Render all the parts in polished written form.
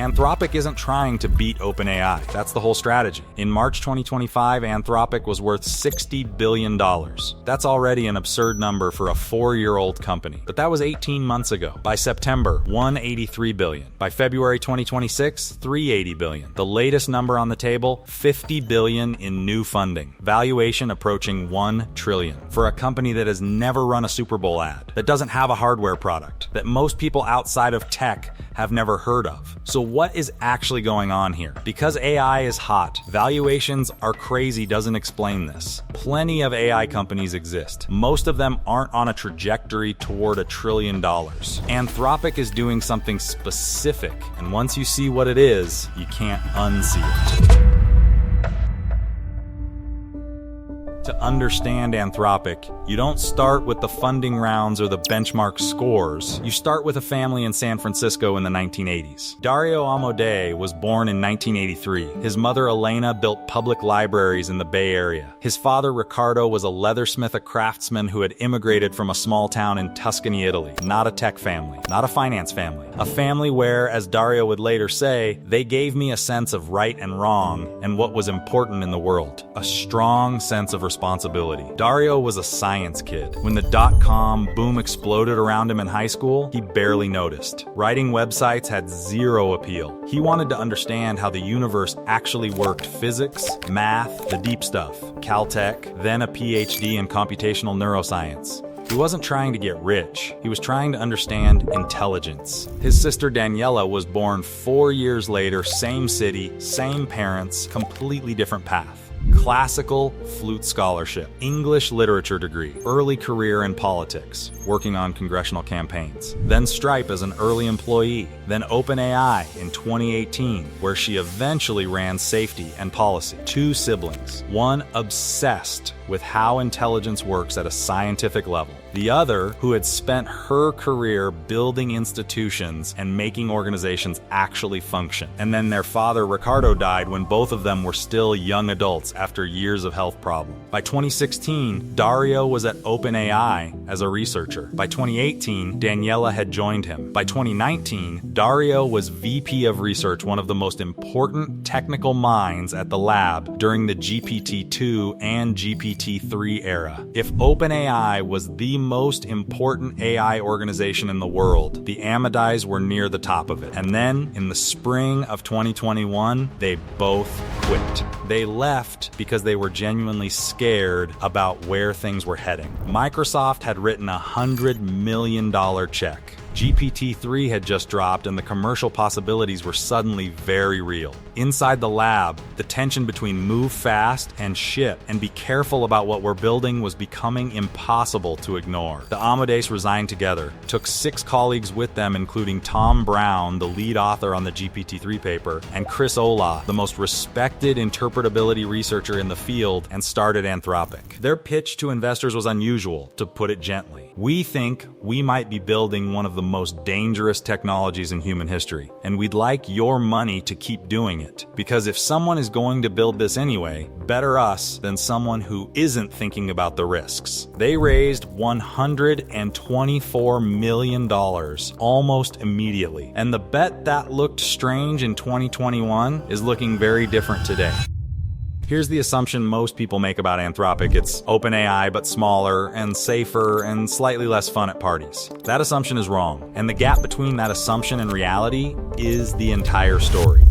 Anthropic isn't trying to beat OpenAI. That's the whole strategy. In March 2025, Anthropic was worth $60 billion. That's already an absurd number for a 4-year-old company. But that was 18 months ago. By September, $183 billion. By February 2026, $380 billion. The latest number on the table, $50 billion in new funding. Valuation approaching $1 trillion. For a company that has never run a Super Bowl ad, that doesn't have a hardware product, that most people outside of tech have never heard of. So what is actually going on here? Because AI is hot, valuations are crazy doesn't explain this. Plenty of AI companies exist. Most of them aren't on a trajectory toward $1 trillion. Anthropic is doing something specific, and once you see what it is, you can't unsee it. To understand Anthropic, you don't start with the funding rounds or the benchmark scores. You start with a family in San Francisco in the 1980s. Dario Amodei was born in 1983. His mother Elena built public libraries in the Bay Area. His father Riccardo was a leathersmith, a craftsman who had immigrated from a small town in Tuscany, Italy. Not a tech family, not a finance family. A family where, as Dario would later say, they gave me a sense of right and wrong and what was important in the world. A strong sense of responsibility. Dario was a science kid. When the dot-com boom exploded around him in high school, he barely noticed. Writing websites had zero appeal. He wanted to understand how the universe actually worked: physics, math, the deep stuff. Caltech, then a PhD in computational neuroscience. He wasn't trying to get rich. He was trying to understand intelligence. His sister Daniela was born 4 years later, same city, same parents, completely different path. Classical flute scholarship, English literature degree, early career in politics, working on congressional campaigns. Then Stripe as an early employee, then OpenAI in 2018, where she eventually ran safety and policy. 2 siblings, one obsessed with how intelligence works at a scientific level. The other, who had spent her career building institutions and making organizations actually function. And then their father, Riccardo, died when both of them were still young adults after years of health problems. By 2016, Dario was at OpenAI as a researcher. By 2018, Daniela had joined him. By 2019, Dario was VP of Research, one of the most important technical minds at the lab during the GPT-2 and GPT-3 era. If OpenAI was the most important AI organization in the world, the Amodeis were near the top of it. And then, in the spring of 2021, they both quit. They left because they were genuinely scared about where things were heading. Microsoft had written a $100 million check. GPT-3 had just dropped and the commercial possibilities were suddenly very real. Inside the lab, the tension between move fast and ship and be careful about what we're building was becoming impossible to ignore. The Amodeis resigned together, took 6 colleagues with them, including Tom Brown, the lead author on the GPT-3 paper, and Chris Olah, the most respected interpretability researcher in the field, and started Anthropic. Their pitch to investors was unusual, to put it gently. We think we might be building one of the most dangerous technologies in human history, and we'd like your money to keep doing it. Because if someone is going to build this anyway, better us than someone who isn't thinking about the risks. They raised $124 million almost immediately, and the bet that looked strange in 2021 is looking very different today. Here's the assumption most people make about Anthropic. It's OpenAI, but smaller and safer and slightly less fun at parties. That assumption is wrong, and the gap between that assumption and reality is the entire story.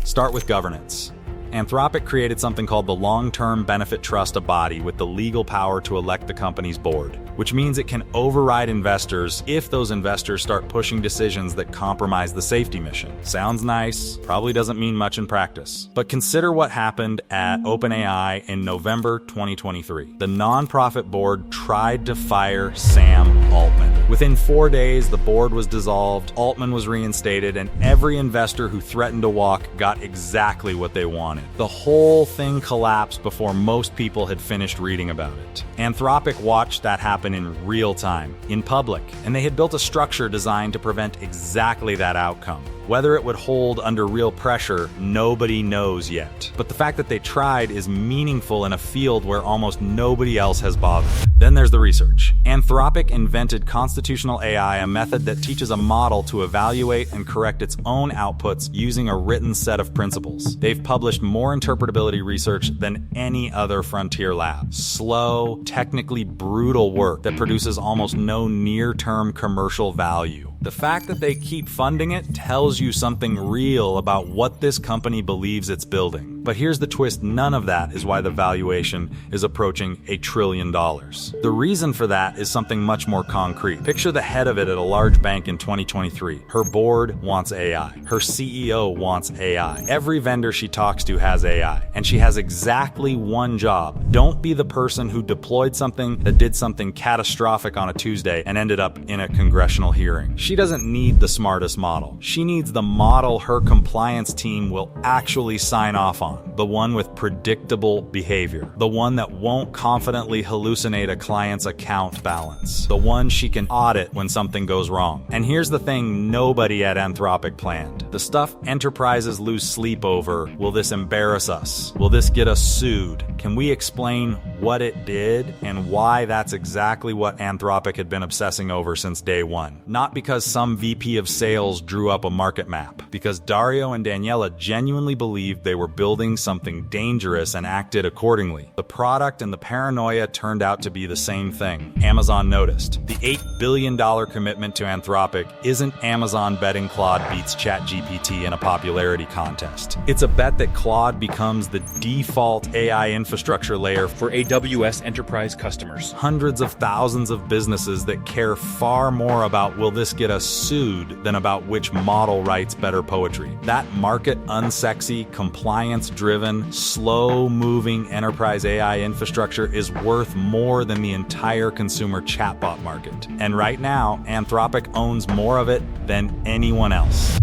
Start with governance. Anthropic created something called the Long-Term Benefit Trust, a body with the legal power to elect the company's board, which means it can override investors if those investors start pushing decisions that compromise the safety mission. Sounds nice, probably doesn't mean much in practice. But consider what happened at OpenAI in November 2023. The nonprofit board tried to fire Sam Altman. Within 4 days, the board was dissolved, Altman was reinstated, and every investor who threatened to walk got exactly what they wanted. The whole thing collapsed before most people had finished reading about it. Anthropic watched that happen in real time, in public, and they had built a structure designed to prevent exactly that outcome. Whether it would hold under real pressure, nobody knows yet. But the fact that they tried is meaningful in a field where almost nobody else has bothered. Then there's the research. Anthropic invented constitutional AI, a method that teaches a model to evaluate and correct its own outputs using a written set of principles. They've published more interpretability research than any other frontier lab. Slow, technically brutal work that produces almost no near-term commercial value. The fact that they keep funding it tells you something real about what this company believes it's building. But here's the twist, none of that is why the valuation is approaching $1 trillion. The reason for that is something much more concrete. Picture the head of it at a large bank in 2023. Her board wants AI. Her CEO wants AI. Every vendor she talks to has AI. And she has exactly one job. Don't be the person who deployed something that did something catastrophic on a Tuesday and ended up in a congressional hearing. She doesn't need the smartest model. She needs the model her compliance team will actually sign off on. The one with predictable behavior. The one that won't confidently hallucinate a client's account balance. The one she can audit when something goes wrong. And here's the thing nobody at Anthropic planned. The stuff enterprises lose sleep over. Will this embarrass us? Will this get us sued? Can we explain what it did and why that's exactly what Anthropic had been obsessing over since day one? Not because some VP of sales drew up a market map. Because Dario and Daniela genuinely believed they were building something dangerous and acted accordingly. The product and the paranoia turned out to be the same thing. Amazon noticed. The $8 billion commitment to Anthropic isn't Amazon betting Claude beats ChatGPT in a popularity contest. It's a bet that Claude becomes the default AI infrastructure layer for AWS enterprise customers. Hundreds of thousands of businesses that care far more about will this get us sued than about which model writes better poetry. That market unsexy, compliance-driven, slow-moving enterprise AI infrastructure is worth more than the entire consumer chatbot market. And right now, Anthropic owns more of it than anyone else.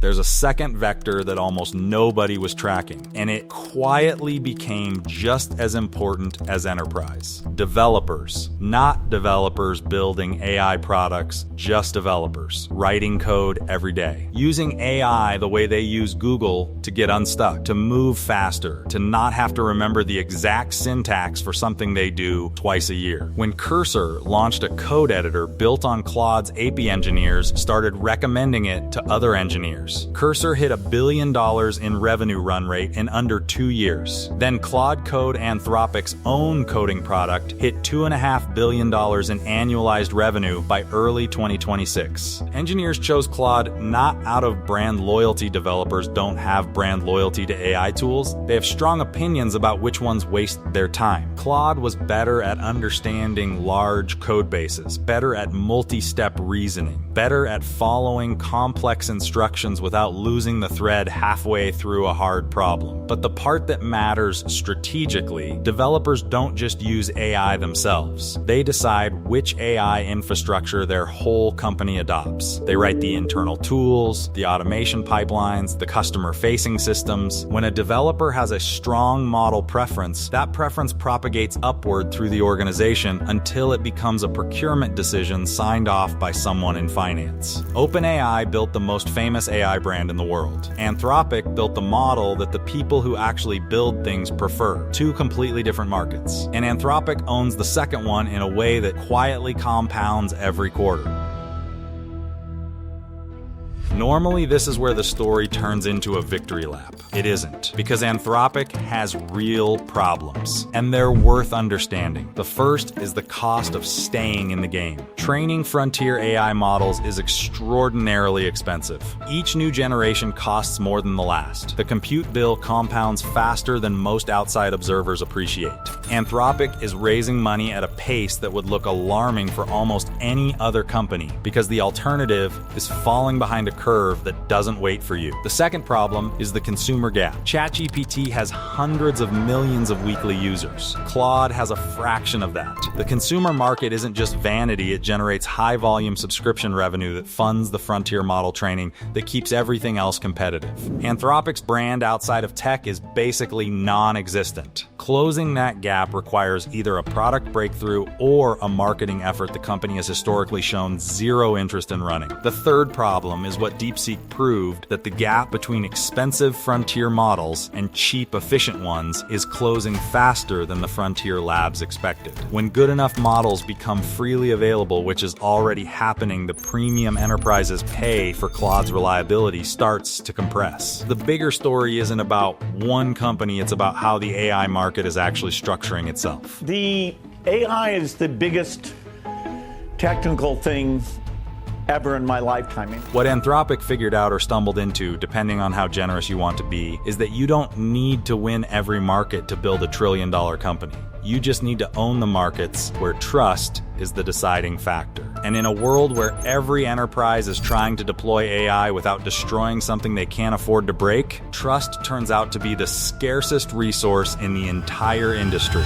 There's a second vector that almost nobody was tracking, and it quietly became just as important as enterprise. Developers. Not developers building AI products, just developers. Writing code every day. Using AI the way they use Google to get unstuck, to move faster, to not have to remember the exact syntax for something they do twice a year. When Cursor launched a code editor built on Claude's API engineers started recommending it to other engineers. Cursor hit $1 billion in revenue run rate in under 2 years. Then Claude Code, Anthropic's own coding product, hit $2.5 billion in annualized revenue by early 2026. Engineers chose Claude not out of brand loyalty. Developers don't have brand loyalty to AI tools. They have strong opinions about which ones waste their time. Claude was better at understanding large code bases, better at multi-step reasoning, better at following complex instructions without losing the thread halfway through a hard problem. But the part that matters strategically, developers don't just use AI themselves. They decide which AI infrastructure their whole company adopts. They write the internal tools, the automation pipelines, the customer-facing systems. When a developer has a strong model preference, that preference propagates upward through the organization until it becomes a procurement decision signed off by someone in finance. OpenAI built the most famous AI brand in the world. Anthropic built the model that the people who actually build things prefer. Two completely different markets. And Anthropic owns the second one in a way that quietly compounds every quarter. Normally, this is where the story turns into a victory lap. It isn't, because Anthropic has real problems, and they're worth understanding. The first is the cost of staying in the game. Training frontier AI models is extraordinarily expensive. Each new generation costs more than the last. The compute bill compounds faster than most outside observers appreciate. Anthropic is raising money at a pace that would look alarming for almost any other company, because the alternative is falling behind a curve that doesn't wait for you. The second problem is the consumer gap. ChatGPT has hundreds of millions of weekly users. Claude has a fraction of that. The consumer market isn't just vanity, it generates high-volume subscription revenue that funds the frontier model training that keeps everything else competitive. Anthropic's brand outside of tech is basically non-existent. Closing that gap requires either a product breakthrough or a marketing effort the company has historically shown zero interest in running. The third problem is what DeepSeek proved that the gap between expensive frontier models and cheap, efficient ones is closing faster than the frontier labs expected. When good enough models become freely available, which is already happening, the premium enterprises pay for Claude's reliability starts to compress. The bigger story isn't about one company, it's about how the AI market is actually structuring itself. The AI is the biggest technical thing ever in my lifetime. What Anthropic figured out or stumbled into, depending on how generous you want to be, is that you don't need to win every market to build a trillion-dollar company. You just need to own the markets where trust is the deciding factor. And in a world where every enterprise is trying to deploy AI without destroying something they can't afford to break, trust turns out to be the scarcest resource in the entire industry.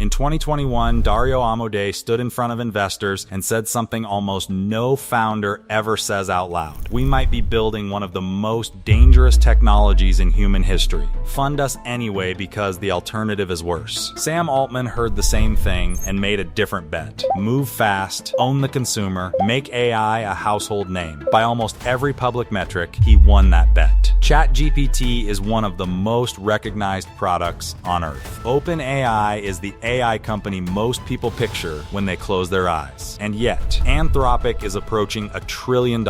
In 2021, Dario Amodei stood in front of investors and said something almost no founder ever says out loud. We might be building one of the most dangerous technologies in human history. Fund us anyway because the alternative is worse. Sam Altman heard the same thing and made a different bet. Move fast, own the consumer, make AI a household name. By almost every public metric, he won that bet. ChatGPT is one of the most recognized products on Earth. OpenAI is the AI company most people picture when they close their eyes. And yet, Anthropic is approaching $1 trillion.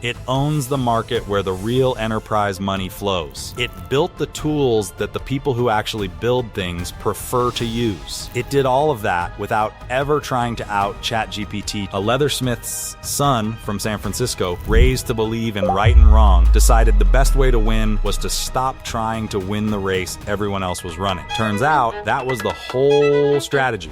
It owns the market where the real enterprise money flows. It built the tools that the people who actually build things prefer to use. It did all of that without ever trying to out ChatGPT. A leathersmith's son from San Francisco, raised to believe in right and wrong, decided the best way to win was to stop trying to win the race everyone else was running. Turns out that was the whole strategy.